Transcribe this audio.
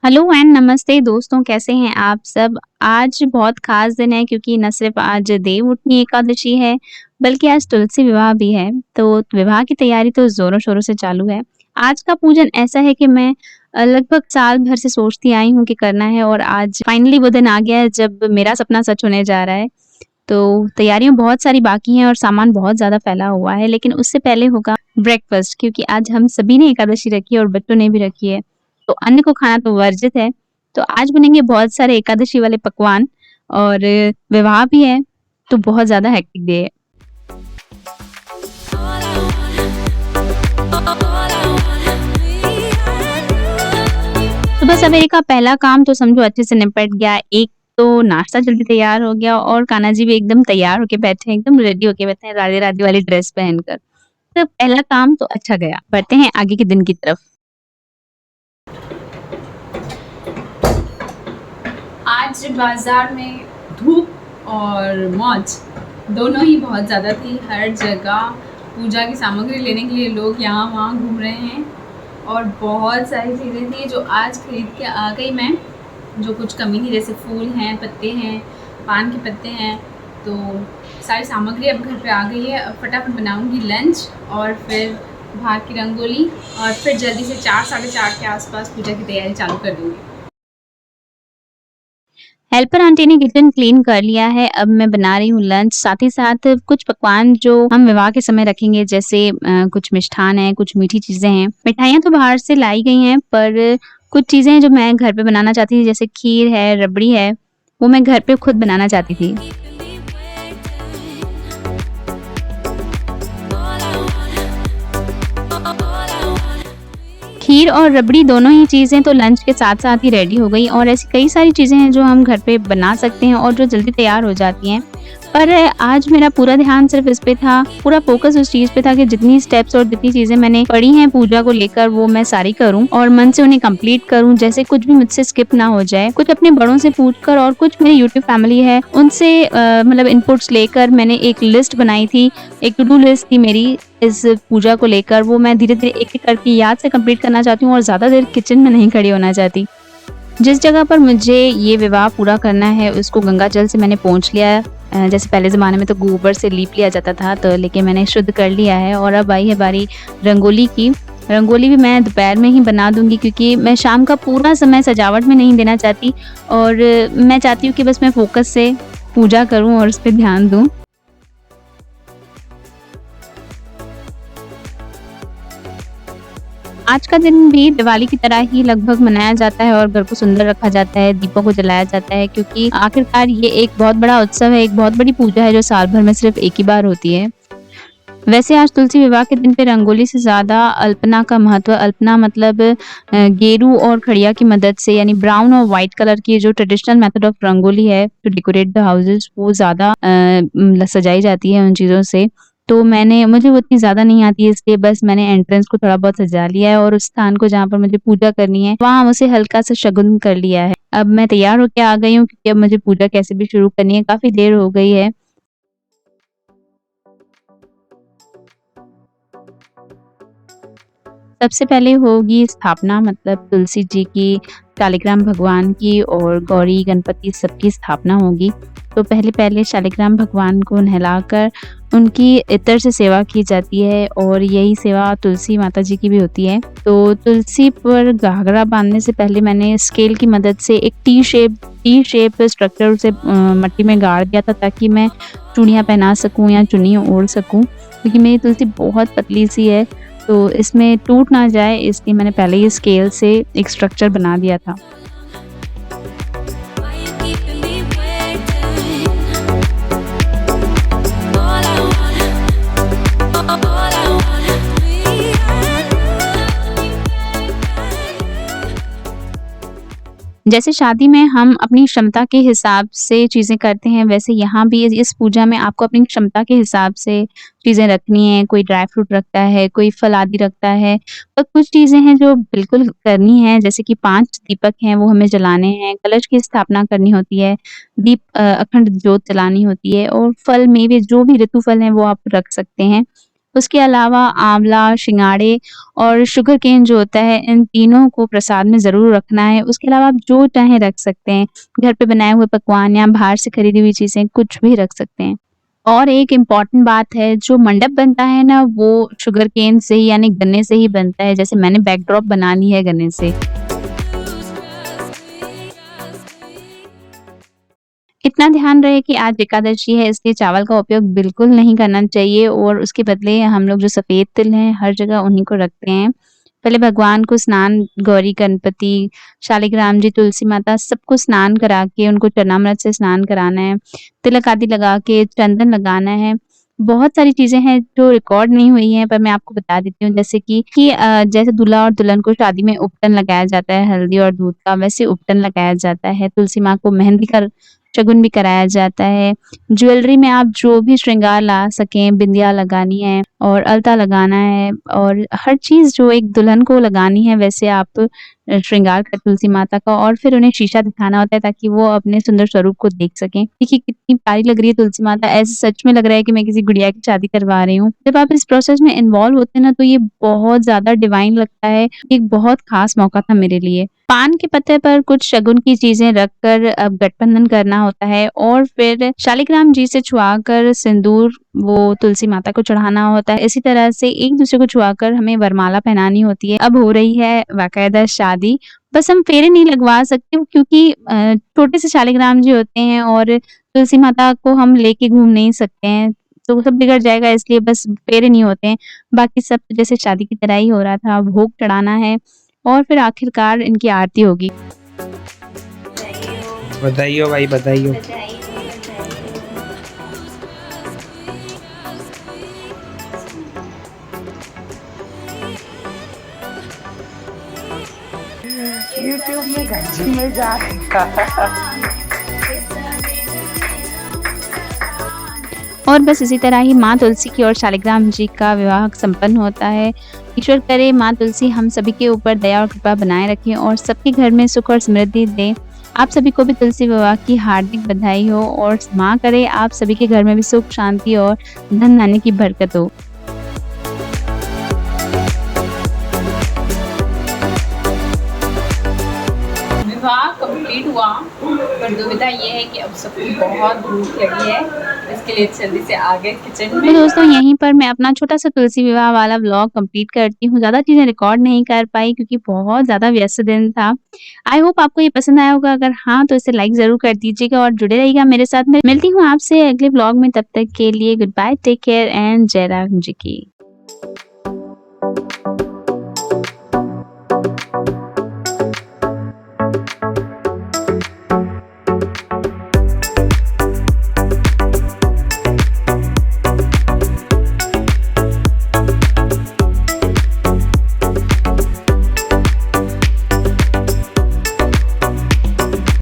Hello and नमस्ते दोस्तों, कैसे हैं आप सब? आज बहुत ख़ास दिन है क्योंकि न सिर्फ़ आज देवउठनी एकादशी है, बल्कि आज तुलसी विवाह भी है। तो विवाह की तैयारी तो ज़ोरों-शोरों से चालू है। आज का पूजन ऐसा है कि मैं लगभग साल भर से सोचती आई हूँ कि करना है और आज फाइनली वो दिन आ गया है जब मेरा सपना सच होने जा रहा है। तो तैयारियाँ बहुत सारी बाकी हैं और सामान बहुत ज़्यादा फैला हुआ है, लेकिन उससे पहले होगा ब्रेकफ़ास्ट क्योंकि आज हम सभी ने एकादशी रखी है और बच्चों ने भी रखी है। तो अन्न को खाना तो वर्जित है। तो आज बनेंगे बहुत सारे एकादशी वाले पकवान और विवाह भी है, तो बहुत ज़्यादा हेक्टिक डे है। सुबह सवेरे का पहला काम तो समझो अच्छे से निपट गया। एक तो नाश्ता जल्दी तैयार हो गया और कान्हा जी भी एकदम तैयार होके बैठे हैं, एकदम रेडी होके बैठे हैं राधे-राधे वाली ड्रेस पहनकर। तो पहला काम तो अच्छा गया। बढ़ते हैं आगे के दिन की तरफ। आज बाजार में धूप और मौज दोनों ही बहुत ज़्यादा थी। हर जगह पूजा की सामग्री लेने के लिए लोग यहाँ वहाँ घूम रहे हैं और बहुत सारी चीज़ें थी जो आज खरीद के आ गई मैं। जो कुछ कमी थी जैसे फूल हैं, पत्ते हैं, पान के पत्ते हैं, तो सारी सामग्री अब घर पे आ गई है। अब फटाफट बनाऊंगी लंच और फिर बाहर की रंगोली और फिर जल्दी से 4 साढ़े 4 के आसपास पूजा की तैयारी चालू कर दूँगी। हेल्पर आंटी ने किचन क्लीन कर लिया है। अब मैं बना रही हूँ लंच, साथ ही साथ कुछ पकवान जो हम विवाह के समय रखेंगे जैसे कुछ मिष्ठान है, कुछ मीठी चीज़ें हैं। मिठाइयाँ तो बाहर से लाई गई हैं पर कुछ चीज़ें हैं जो मैं घर पे बनाना चाहती थी जैसे खीर है, रबड़ी है, वो मैं घर पे खुद बनाना चाहती थी। खीर और रबड़ी दोनों ही चीज़ें तो लंच के साथ-साथ ही रेडी हो गई और ऐसी कई सारी चीज़ें हैं जो हम घर पे बना सकते हैं और जो जल्दी तैयार हो जाती हैं। पर आज मेरा पूरा ध्यान सिर्फ़ इस पे था, पूरा फ़ोकस उस चीज़ पे था कि जितनी स्टेप्स और जितनी चीज़ें मैंने पढ़ी हैं पूजा को लेकर वो मैं सारी करूँ और मन से उन्हें कंप्लीट करूँ, जैसे कुछ भी मुझसे स्किप ना हो जाए। कुछ अपने बड़ों से पूछकर और कुछ मेरी यूट्यूब फैमिली है उनसे मतलब इनपुट्स लेकर मैंने एक लिस्ट बनाई थी, एक टू डू लिस्ट थी मेरी इस पूजा को लेकर। वो मैं धीरे-धीरे एक-एक करके याद से कंप्लीट करना चाहती हूँ और ज़्यादा देर किचन में नहीं खड़ी होना चाहती। जिस जगह पर मुझे ये विवाह पूरा करना है उसको गंगा जल से मैंने पोंछ लिया है। जैसे पहले ज़माने में तो गोबर से लीप लिया जाता था तो लेकिन मैंने शुद्ध कर लिया है और अब आई है बारी रंगोली की। रंगोली भी मैं दोपहर में ही बना दूँगी क्योंकि मैं शाम का पूरा समय सजावट में नहीं देना चाहती और मैं चाहती हूँ कि बस मैं फ़ोकस से पूजा करूँ और उस पे ध्यान दूँ। आज का दिन भी दिवाली की तरह ही लगभग मनाया जाता है और घर को सुंदर रखा जाता है, दीपों को जलाया जाता है क्योंकि आखिरकार ये एक बहुत बड़ा उत्सव है, एक बहुत बड़ी पूजा है जो साल भर में सिर्फ एक ही बार होती है। वैसे आज तुलसी विवाह के दिन पे रंगोली से ज़्यादा अल्पना का महत्व अल्पना मतलब गेरू और खड़िया की मदद से यानी ब्राउन और व्हाइट कलर की जो ट्रेडिशनल मेथड ऑफ रंगोली है टू डेकोरेट द हाउसेस वो ज़्यादा सजाई जाती है उन चीज़ों से। तो मुझे वो उतनी ज़्यादा नहीं आती है इसलिए बस मैंने एंट्रेंस को थोड़ा बहुत सजा लिया है और उस स्थान को जहाँ पर मुझे पूजा करनी है वहाँ उसे हल्का सा शगुन कर लिया है। अब मैं तैयार होके आ गई हूँ क्योंकि अब मुझे पूजा कैसे भी शुरू करनी है, काफ़ी देर हो गई है। सबसे पहले होगी स्थापना मतलब तुलसी जी की, शालिग्राम भगवान की और गौरी, गणपति सबकी स्थापना होगी। तो पहले-पहले शालिग्राम भगवान को नहलाकर उनकी इत्र से सेवा की जाती है और यही सेवा तुलसी माता जी की भी होती है। तो तुलसी पर घाघरा बाँधने से पहले मैंने स्केल की मदद से एक टी शेप स्ट्रक्चर उसे मट्टी में गाड़ दिया था ताकि मैं चूड़ियाँ पहना सकूँ या चुन्नी ओढ़ सकूँ। क्योंकि मेरी तुलसी बहुत पतली-सी है तो इसमें टूट ना जाए इसलिए मैंने पहले ही स्केल से एक स्ट्रक्चर बना दिया था। जैसे शादी में हम अपनी क्षमता के हिसाब से चीज़ें करते हैं, वैसे यहाँ भी इस पूजा में आपको अपनी क्षमता के हिसाब से चीज़ें रखनी है। कोई ड्राई फ्रूट रखता है, कोई फल आदि रखता है और कुछ चीज़ें हैं जो बिल्कुल करनी है, जैसे कि 5 दीपक हैं, वो हमें जलाने हैं, कलश की स्थापना करनी होती है, अखंड जोत जलानी होती है और फल, मेवे जो भी ऋतु फल हैं, वो आप रख सकते हैं। उसके अलावा आंवला, सिंगाड़े और शुगर केन जो होता है, इन तीनों को प्रसाद में ज़रूर रखना है। उसके अलावा आप जो चाहें रख सकते हैं। घर पे बनाए हुए पकवान या बाहर से खरीदी हुई चीज़ें कुछ भी रख सकते हैं। और एक इम्पॉर्टेंट बात है, जो मंडप बनता है ना, वो शुगर केन से ही यानी गन्ने से ही बनता है। जैसे मैंने बैकड्रॉप बना ली है गन्ने से। इतना ध्यान रहे कि आज एकादशी है, इसलिए चावल का उपयोग बिल्कुल नहीं करना चाहिए और उसके बदले हम लोग जो सफ़ेद तिल हैं, हर जगह उन्हीं को रखते हैं। पहले भगवान को स्नान, गौरी गणपति, शालिग्राम जी, तुलसी माता सबको स्नान करा के उनको चरणामृत से स्नान कराना है, तिलक आदि लगा के चंदन लगाना है। बहुत सारी चीज़ें हैं जो रिकॉर्ड नहीं हुई हैं, पर मैं आपको बता देती हूँ, जैसे कि जैसे दूल्हा और दुल्हन को शादी में उपटन लगाया जाता है हल्दी और दूध का, वैसे उपटन लगाया जाता है। तुलसी माँ को मेहंदी का शगुन भी कराया जाता है। ज्वेलरी में आप जो भी श्रृंगार ला सकें, बिंदिया लगानी है और अलता लगाना है और हर चीज़ जो एक दुल्हन को लगानी है, वैसे आप श्रृंगार करें तुलसी माता का और फिर उन्हें शीशा दिखाना होता है ताकि वो अपने सुंदर स्वरूप को देख सकें। देखिए कितनी प्यारी लग रही है तुलसी माता, ऐसे सच में लग रहा है कि मैं किसी गुड़िया की शादी करवा रही हूँ। जब आप इस प्रोसेस में इन्वॉल्व होते हैं ना, तो ये बहुत ज़्यादा डिवाइन लगता है। एक बहुत खास मौका था मेरे लिए। पान के पत्ते पर कुछ शगुन की चीज़ें रखकर अब गठबंधन करना होता है और फिर शालिग्राम जी से छुआकर सिंदूर वो तुलसी माता को चढ़ाना होता है। इसी तरह से एक-दूसरे को छुआकर हमें वरमाला पहनानी होती है। अब हो रही है बाकायदा शादी, बस हम फेरे नहीं लगवा सकते क्योंकि छोटे से शालिग्राम जी होते हैं और तुलसी माता को हम लेके घूम नहीं सकते हैं, तो वो सब बिगड़ जाएगा, इसलिए बस फेरे नहीं होते हैं। बाकी सब तो जैसे शादी की तरह ही हो रहा था, भोग चढ़ाना है और फिर आखिरकार इनकी आरती होगी। बधाई हो भाई, बधाई हो। यूट्यूब में घंटी में जा और बस इसी तरह ही माँ तुलसी की और शालिग्राम जी का विवाह संपन्न होता है। ईश्वर करे माँ तुलसी हम सभी के ऊपर दया और कृपा बनाए रखें और सबके घर में सुख और समृद्धि दें। आप सभी को भी तुलसी विवाह की हार्दिक बधाई हो और माँ करे आप सभी के घर में भी सुख, शांति और धन धान्य की बरकत हो। विवाह कंप्लीट हुआ, पर दुविधा ये है कि अब सबको बहुत भूख लगी है, इसके लिए जल्दी से आ गए किचन तो में। दोस्तों यहीं पर मैं अपना छोटा-सा तुलसी विवाह वाला व्लॉग कंप्लीट करती हूँ। ज़्यादा चीज़ें रिकॉर्ड नहीं कर पाई क्योंकि बहुत ज़्यादा व्यस्त दिन था। आई होप आपको ये पसंद आया होगा, अगर हाँ तो इसे लाइक ज़रूर कर दीजिएगा और जुड़े रहिएगा मेरे साथ। मैं मिलती हूँ आपसे अगले व्लॉग में, तब तक के लिए good bye, take care and जय राम जी की।